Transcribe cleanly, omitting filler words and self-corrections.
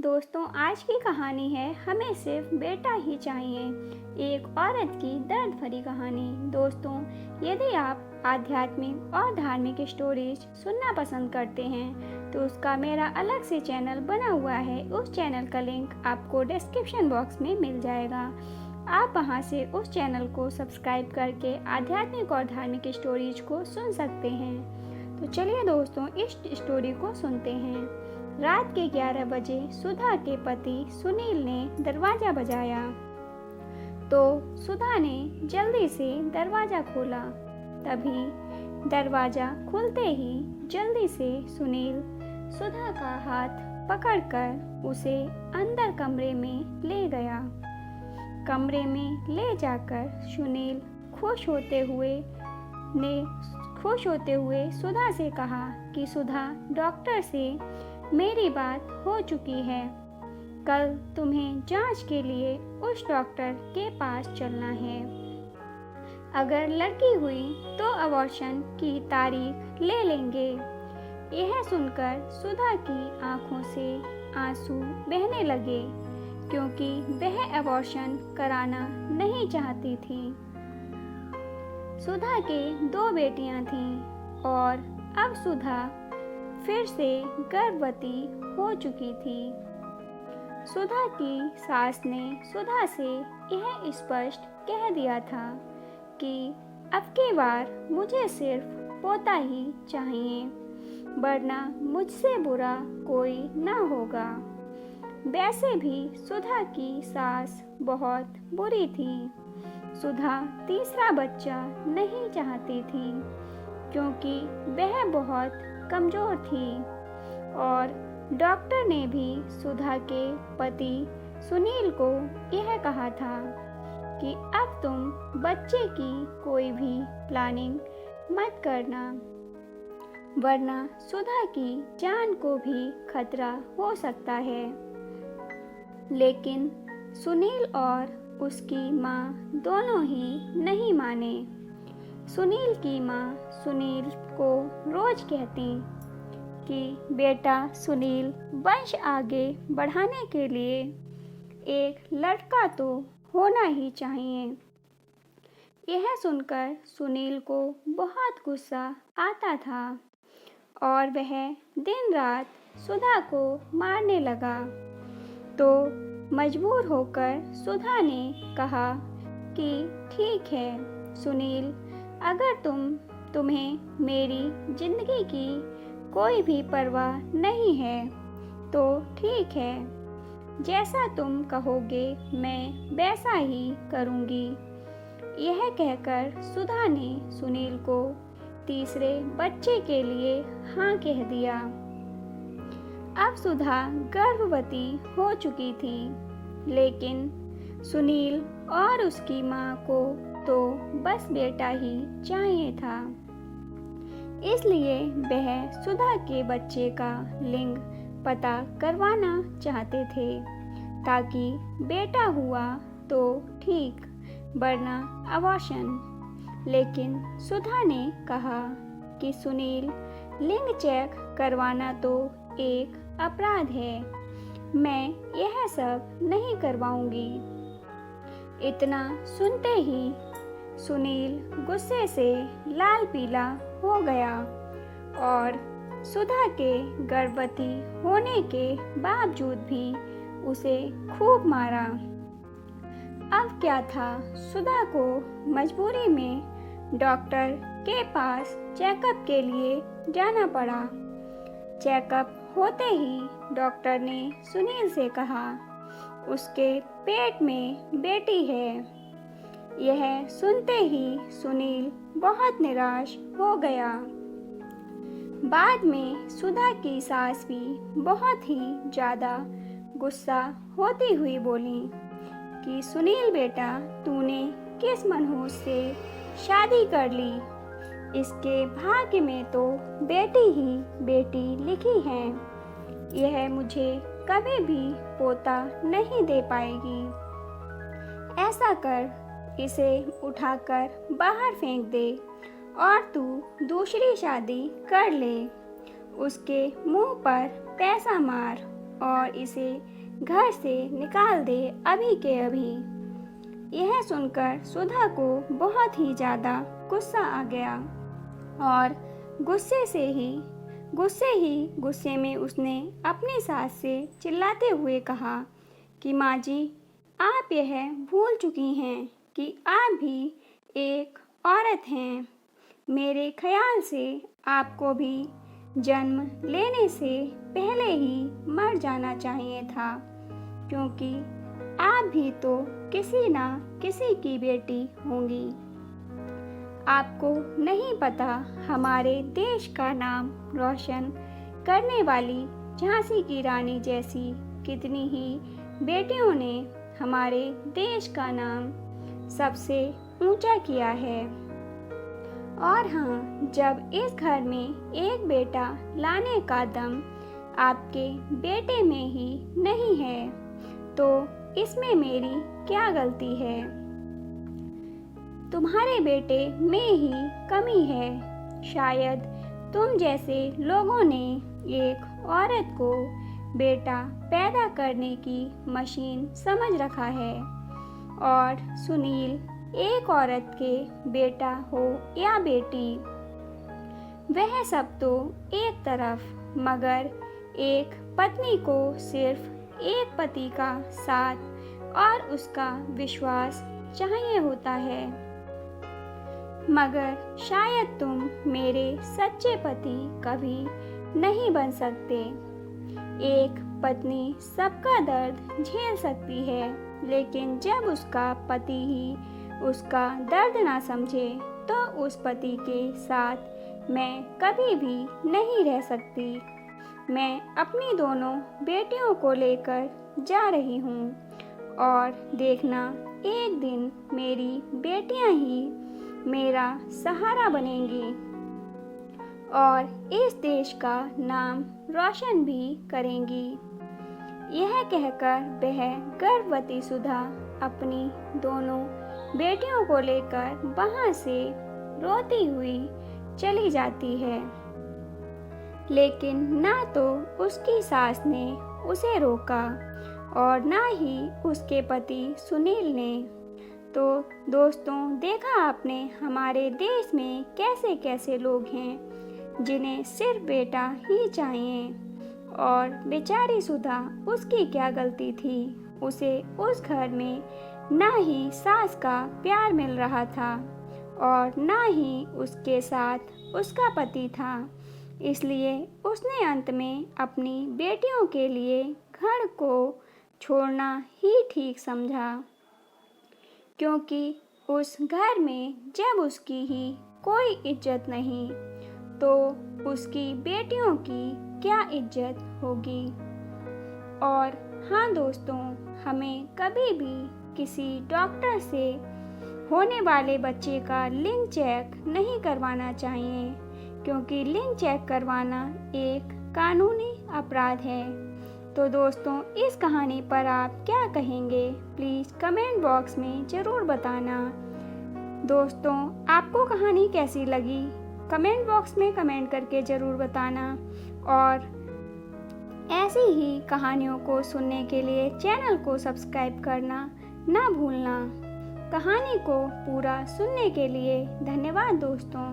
दोस्तों, आज की कहानी है हमें सिर्फ बेटा ही चाहिए, एक औरत की दर्द भरी कहानी। दोस्तों, यदि आप आध्यात्मिक और धार्मिक स्टोरीज सुनना पसंद करते हैं तो उसका मेरा अलग से चैनल बना हुआ है। उस चैनल का लिंक आपको डिस्क्रिप्शन बॉक्स में मिल जाएगा। आप वहां से उस चैनल को सब्सक्राइब करके आध्यात्मिक और धार्मिक स्टोरीज को सुन सकते हैं। तो चलिए दोस्तों, इस स्टोरी को सुनते हैं। रात के 11 बजे सुधा के पति सुनील ने दरवाजा बजाया तो सुधा ने जल्दी से दरवाजा खोला। तभी दरवाजा खुलते ही जल्दी से सुनील सुधा का हाथ पकड़कर उसे अंदर कमरे में ले गया। कमरे में ले जाकर सुनील खुश होते हुए सुधा से कहा कि सुधा, डॉक्टर से मेरी बात हो चुकी है। कल तुम्हें जांच के लिए उस डॉक्टर के पास चलना है। अगर लड़की हुई तो अबॉर्शन की तारीख ले लेंगे। यह सुनकर सुधा की आंखों से आंसू बहने लगे, क्योंकि वह अबॉर्शन कराना नहीं चाहती थी। सुधा के 2 बेटियां थीं और अब सुधा फिर से गर्भवती हो चुकी थी। सुधा की सास ने सुधा से यह स्पष्ट कह दिया था कि अब की बार मुझे सिर्फ पोता ही चाहिए, वरना मुझसे बुरा कोई ना होगा। वैसे भी सुधा की सास बहुत बुरी थी। सुधा तीसरा बच्चा नहीं चाहती थी, क्योंकि वह बहुत कमजोर थी और डॉक्टर ने भी सुधा के पति सुनील को यह कहा था कि अब तुम बच्चे की कोई भी प्लानिंग मत करना, वरना सुधा की जान को भी खतरा हो सकता है। लेकिन सुनील और उसकी माँ दोनों ही नहीं माने। सुनील की माँ सुनील को रोज कहती कि बेटा सुनील, वंश आगे बढ़ाने के लिए एक लड़का तो होना ही चाहिए। यह सुनकर सुनील को बहुत गुस्सा आता था और वह दिन रात सुधा को मारने लगा। तो मजबूर होकर सुधा ने कहा कि ठीक है सुनील, अगर तुम्हें मेरी जिंदगी की कोई भी परवाह नहीं है तो ठीक है, जैसा तुम कहोगे मैं वैसा ही करूँगी। यह कहकर सुधा ने सुनील को तीसरे बच्चे के लिए हाँ कह दिया। अब सुधा गर्भवती हो चुकी थी, लेकिन सुनील और उसकी माँ को तो बस बेटा ही चाहिए था। इसलिए वह सुधा के बच्चे का लिंग पता करवाना चाहते थे, ताकि बेटा हुआ तो ठीक, वरना अबॉर्शन। लेकिन सुधा ने कहा कि सुनील, लिंग चेक करवाना तो एक अपराध है, मैं यह सब नहीं करवाऊंगी। इतना सुनते ही सुनील गुस्से से लाल पीला हो गया और सुधा के गर्भवती होने के बावजूद भी उसे खूब मारा। अब क्या था, सुधा को मजबूरी में डॉक्टर के पास चेकअप के लिए जाना पड़ा। चेकअप होते ही डॉक्टर ने सुनील से कहा उसके पेट में बेटी है। यह सुनते ही सुनील बहुत निराश हो गया। बाद में सुधा की सास भी बहुत ही ज़्यादा गुस्सा होती हुई बोली कि सुनील बेटा, तूने किस मनहूस से शादी कर ली? इसके भाग्य में तो बेटी ही बेटी लिखी है। यह मुझे कभी भी पोता नहीं दे पाएगी। ऐसा कर, इसे उठाकर बाहर फेंक दे और तू दूसरी शादी कर ले। उसके मुंह पर पैसा मार और इसे घर से निकाल दे अभी के अभी। यह सुनकर सुधा को बहुत ही ज़्यादा गुस्सा आ गया और गुस्से में उसने अपनी सास से चिल्लाते हुए कहा कि माँ जी, आप यह भूल चुकी हैं कि आप भी एक औरत हैं। मेरे ख्याल से आपको भी जन्म लेने से पहले ही मर जाना चाहिए था, क्योंकि आप भी तो किसी ना किसी की बेटी होंगी। आपको नहीं पता हमारे देश का नाम रोशन करने वाली झांसी की रानी जैसी कितनी ही बेटियों ने हमारे देश का नाम सबसे ऊंचा किया है। और हाँ, जब इस घर में एक बेटा लाने का दम आपके बेटे में ही नहीं है, तो इसमें मेरी क्या गलती है? तुम्हारे बेटे में ही कमी है। शायद तुम जैसे लोगों ने एक औरत को बेटा पैदा करने की मशीन समझ रखा है, और सुनील एक औरत के बेटा हो या बेटी, वह सब तो एक तरफ, मगर एक पत्नी को सिर्फ एक पति का साथ और उसका विश्वास चाहिए होता है। मगर शायद तुम मेरे सच्चे पति कभी नहीं बन सकते। एक पत्नी सबका दर्द झेल सकती है, लेकिन जब उसका पति ही उसका दर्द ना समझे, तो उस पति के साथ मैं कभी भी नहीं रह सकती। मैं अपनी दोनों बेटियों को लेकर जा रही हूँ, और देखना, एक दिन मेरी बेटियाँ ही मेरा सहारा बनेंगी और इस देश का नाम रोशन भी करेंगी। यह कहकर वह गर्भवती सुधा अपनी दोनों बेटियों को लेकर वहां से रोती हुई चली जाती है। लेकिन ना तो उसकी सास ने उसे रोका और ना ही उसके पति सुनील ने। तो दोस्तों, देखा आपने हमारे देश में कैसे कैसे लोग हैं जिन्हें सिर्फ बेटा ही चाहिए, और बेचारी सुधा, उसकी क्या गलती थी? उसे उस घर में ना ही सास का प्यार मिल रहा था और ना ही उसके साथ उसका पति था। इसलिए उसने अंत में अपनी बेटियों के लिए घर को छोड़ना ही ठीक समझा, क्योंकि उस घर में जब उसकी ही कोई इज्जत नहीं, तो उसकी बेटियों की क्या इज्जत होगी। और हाँ दोस्तों, हमें कभी भी किसी डॉक्टर से होने वाले बच्चे का लिंग चेक नहीं करवाना चाहिए, क्योंकि लिंग चेक करवाना एक कानूनी अपराध है। तो दोस्तों, इस कहानी पर आप क्या कहेंगे? प्लीज़ कमेंट बॉक्स में ज़रूर बताना। दोस्तों, आपको कहानी कैसी लगी? कमेंट बॉक्स में कमेंट करके ज़रूर बताना, और ऐसी ही कहानियों को सुनने के लिए चैनल को सब्सक्राइब करना ना भूलना। कहानी को पूरा सुनने के लिए धन्यवाद दोस्तों।